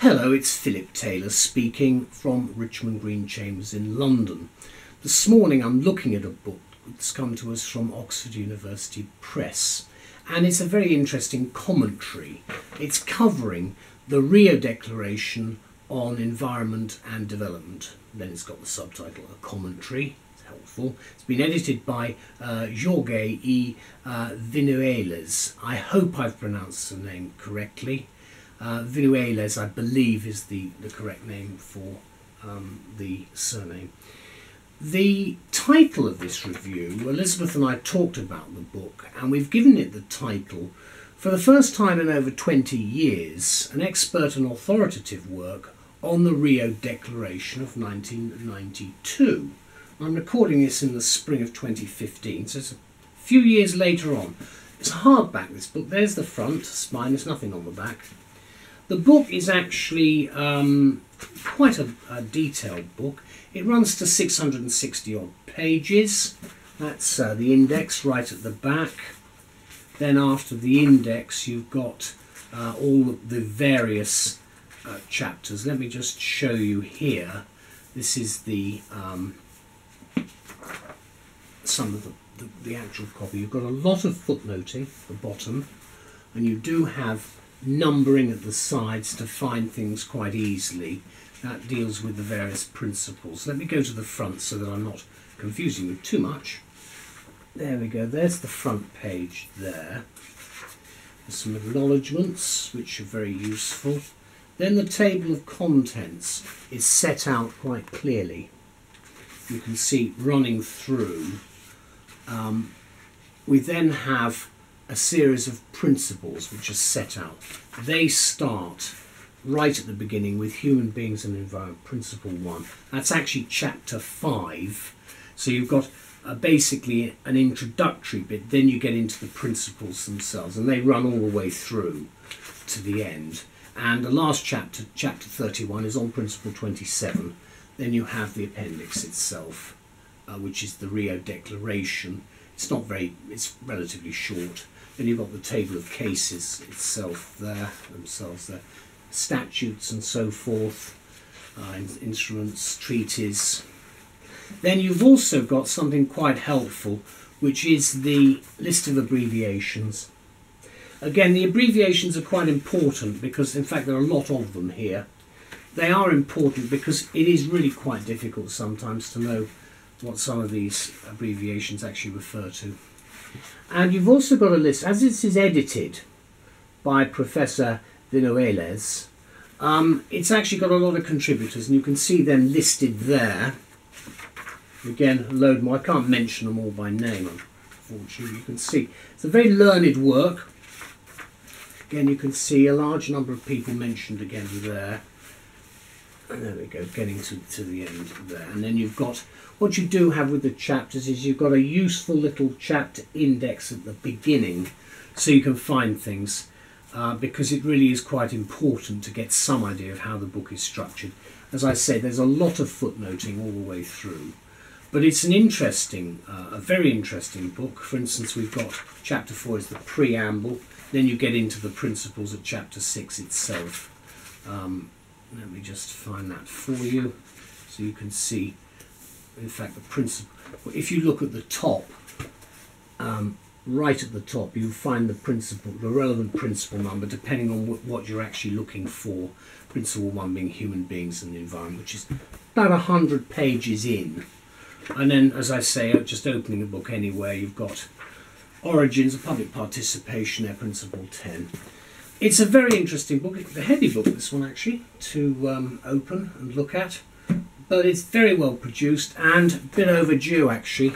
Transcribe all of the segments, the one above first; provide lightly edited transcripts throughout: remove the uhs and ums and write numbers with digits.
Hello, it's Philip Taylor speaking from Richmond Green Chambers in London. This morning I'm looking at a book that's come to us from Oxford University Press, and it's a very interesting commentary. It's covering the Rio Declaration on Environment and Development. Then it's got the subtitle, A Commentary. It's helpful. It's been edited by Jorge E. Vinuales. I hope I've pronounced the name correctly. Vinuales, I believe, is the correct name for the surname. The title of this review, Elizabeth and I talked about the book, and we've given it the title, for the first time in over 20 years, an expert and authoritative work on the Rio Declaration of 1992. I'm recording this in the spring of 2015, so it's a few years later on. It's a hardback, this book. There's the front spine, there's nothing on the back. The book is actually quite a detailed book. It runs to 660 odd pages. That's the index right at the back. Then after the index you've got all the various chapters. Let me just show you here. This is the some of the actual copy. You've got a lot of footnoting at the bottom, and you do have numbering at the sides to find things quite easily. That deals with the various principles. Let me go to the front so that I'm not confusing you too much. There we go, there's the front page there. There's some acknowledgements which are very useful. Then the table of contents is set out quite clearly. You can see running through. We then have a series of principles which are set out. They start right at the beginning with human beings and environment, principle 1. That's actually chapter 5. So you've got basically an introductory bit, then you get into the principles themselves, and they run all the way through to the end. And the last chapter, chapter 31, is on principle 27. Then you have the appendix itself, which is the Rio Declaration. It's relatively short. Then you've got the table of cases itself there, statutes and so forth, instruments, treaties. Then you've also got something quite helpful, which is the list of abbreviations. Again, the abbreviations are quite important because, in fact, there are a lot of them here. They are important because it is really quite difficult sometimes to know what some of these abbreviations actually refer to. And you've also got a list, as this is edited by Professor Vinuales, it's actually got a lot of contributors, and you can see them listed there. Again, load more. I can't mention them all by name, unfortunately. You can see it's a very learned work. Again, you can see a large number of people mentioned again there. And there we go, getting to the end there. And then you've got, what you do have with the chapters is you've got a useful little chapter index at the beginning so you can find things, because it really is quite important to get some idea of how the book is structured. As I say, there's a lot of footnoting all the way through. But it's an interesting, a very interesting book. For instance, we've got chapter 4 is the preamble. Then you get into the principles at chapter 6 itself. Let me just find that for you, so you can see, in fact, the principle. If you look at the top, right at the top, you'll find the principle, the relevant principle number, depending on what you're actually looking for. Principle 1 being human beings and the environment, which is about 100 pages in. And then, as I say, just opening the book anywhere, you've got origins of public participation there, principle 10. It's a very interesting book. It's a heavy book, this one, actually, to open and look at. But it's very well produced and a bit overdue, actually,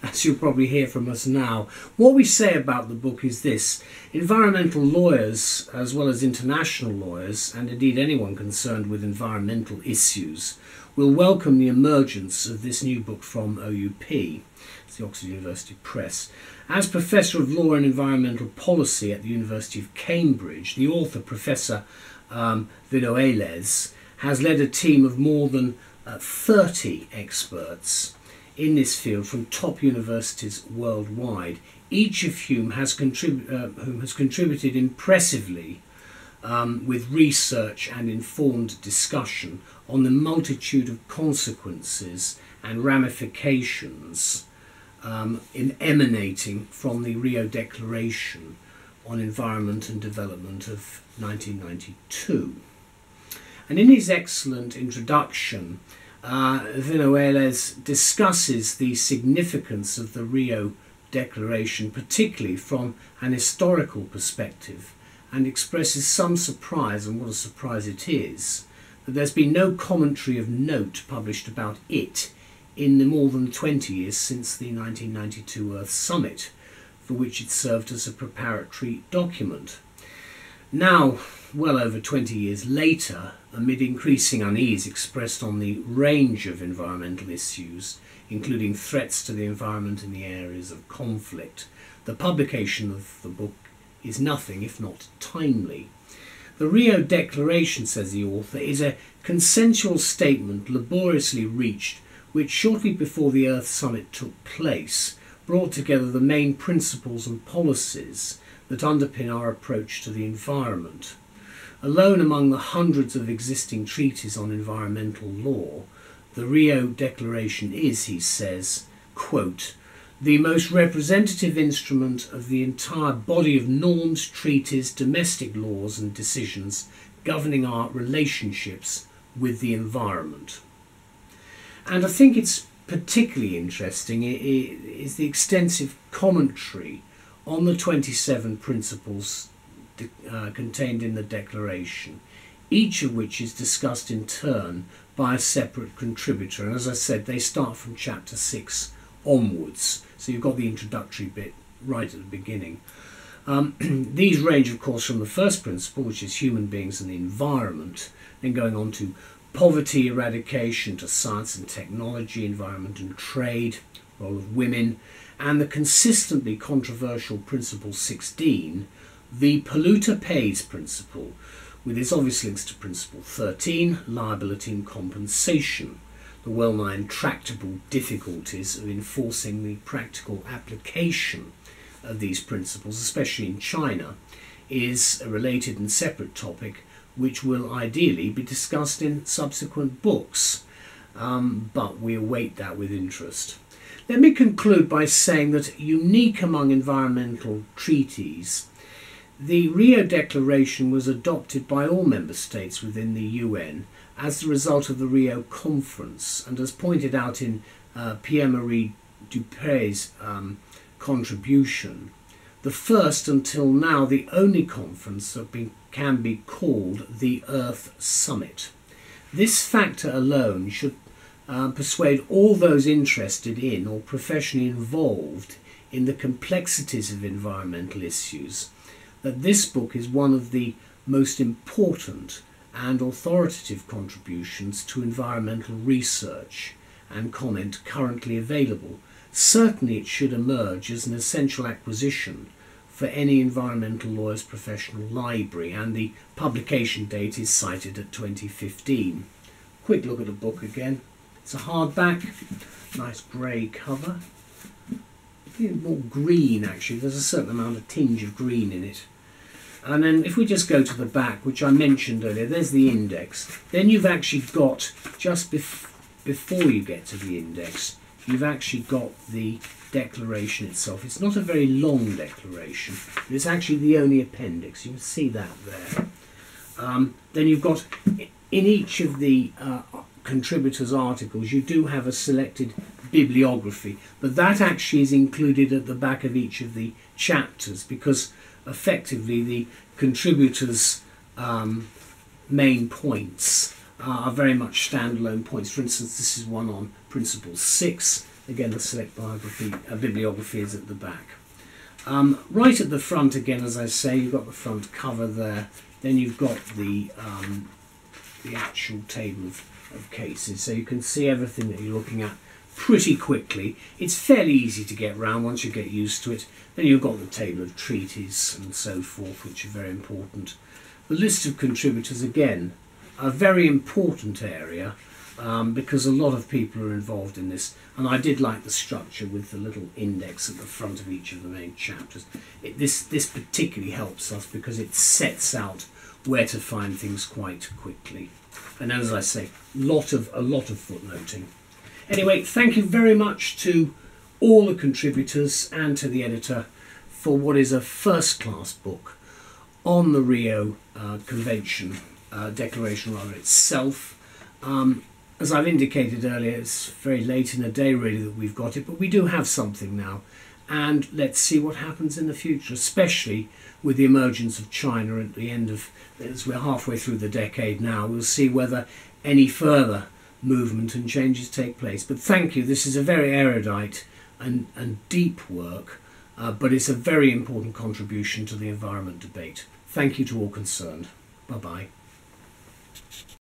as you'll probably hear from us now. What we say about the book is this: environmental lawyers, as well as international lawyers, and indeed anyone concerned with environmental issues, will welcome the emergence of this new book from OUP. It's the Oxford University Press. As Professor of Law and Environmental Policy at the University of Cambridge, the author, Professor Vinuales, has led a team of more than 30 experts in this field from top universities worldwide, each of whom has contributed impressively with research and informed discussion on the multitude of consequences and ramifications emanating from the Rio Declaration on Environment and Development of 1992. And in his excellent introduction, Vinuales discusses the significance of the Rio Declaration, particularly from an historical perspective, and expresses some surprise, and what a surprise it is, that there's been no commentary of note published about it in the more than 20 years since the 1992 Earth Summit, for which it served as a preparatory document. Now, well over 20 years later, amid increasing unease expressed on the range of environmental issues, including threats to the environment in the areas of conflict, the publication of the book is nothing if not timely. The Rio Declaration, says the author, is a consensual statement laboriously reached which shortly before the Earth Summit took place brought together the main principles and policies that underpin our approach to the environment. Alone among the hundreds of existing treaties on environmental law, the Rio Declaration is, he says, quote, the most representative instrument of the entire body of norms, treaties, domestic laws and decisions governing our relationships with the environment. And I think it's particularly interesting is the extensive commentary on the 27 principles contained in the Declaration, each of which is discussed in turn by a separate contributor. And as I said, they start from chapter 6 onwards, so you've got the introductory bit right at the beginning. These range, of course, from the first principle, which is human beings and the environment, then going on to poverty eradication, to science and technology, environment and trade, role of women, and the consistently controversial principle 16, the polluter pays principle, with its obvious links to principle 13, liability and compensation, the well-nigh intractable difficulties of enforcing the practical application of these principles, especially in China, is a related and separate topic which will ideally be discussed in subsequent books, but we await that with interest. Let me conclude by saying that unique among environmental treaties, the Rio Declaration was adopted by all member states within the UN as the result of the Rio Conference, and as pointed out in Pierre-Marie Dupray's contribution, the first until now the only conference that can be called the Earth Summit. This factor alone should persuade all those interested in or professionally involved in the complexities of environmental issues that this book is one of the most important and authoritative contributions to environmental research and comment currently available. Certainly it should emerge as an essential acquisition for any environmental lawyer's professional library, and the publication date is cited at 2015. Quick look at the book again. It's a hardback, nice grey cover. More green actually, there's a certain amount of tinge of green in it. And then if we just go to the back, which I mentioned earlier, there's the index. Then you've actually got, just before you get to the index, you've actually got the declaration itself. It's not a very long declaration, but it's actually the only appendix. You can see that there. Then you've got, in each of the contributors' articles, you do have a selected bibliography, but that actually is included at the back of each of the chapters, because effectively the contributors' main points are very much standalone points. For instance, this is one on Principle 6. Again, the select bibliography is at the back. Right at the front, again, as I say, you've got the front cover there. Then you've got the actual table of cases, so you can see everything that you're looking at pretty quickly. It's fairly easy to get round once you get used to it. Then you've got the table of treaties and so forth, which are very important. The list of contributors, again, a very important area, because a lot of people are involved in this, and I did like the structure with the little index at the front of each of the main chapters. This particularly helps us because it sets out where to find things quite quickly. And as I say, a lot of footnoting. Anyway, thank you very much to all the contributors and to the editor for what is a first-class book on the Rio Declaration itself. As I've indicated earlier, it's very late in the day really that we've got it, but we do have something now, and let's see what happens in the future, especially with the emergence of China at the end of, as we're halfway through the decade now. We'll see whether any further movement and changes take place. But thank you, this is a very erudite and deep work, but it's a very important contribution to the environment debate. Thank you to all concerned. Bye-bye.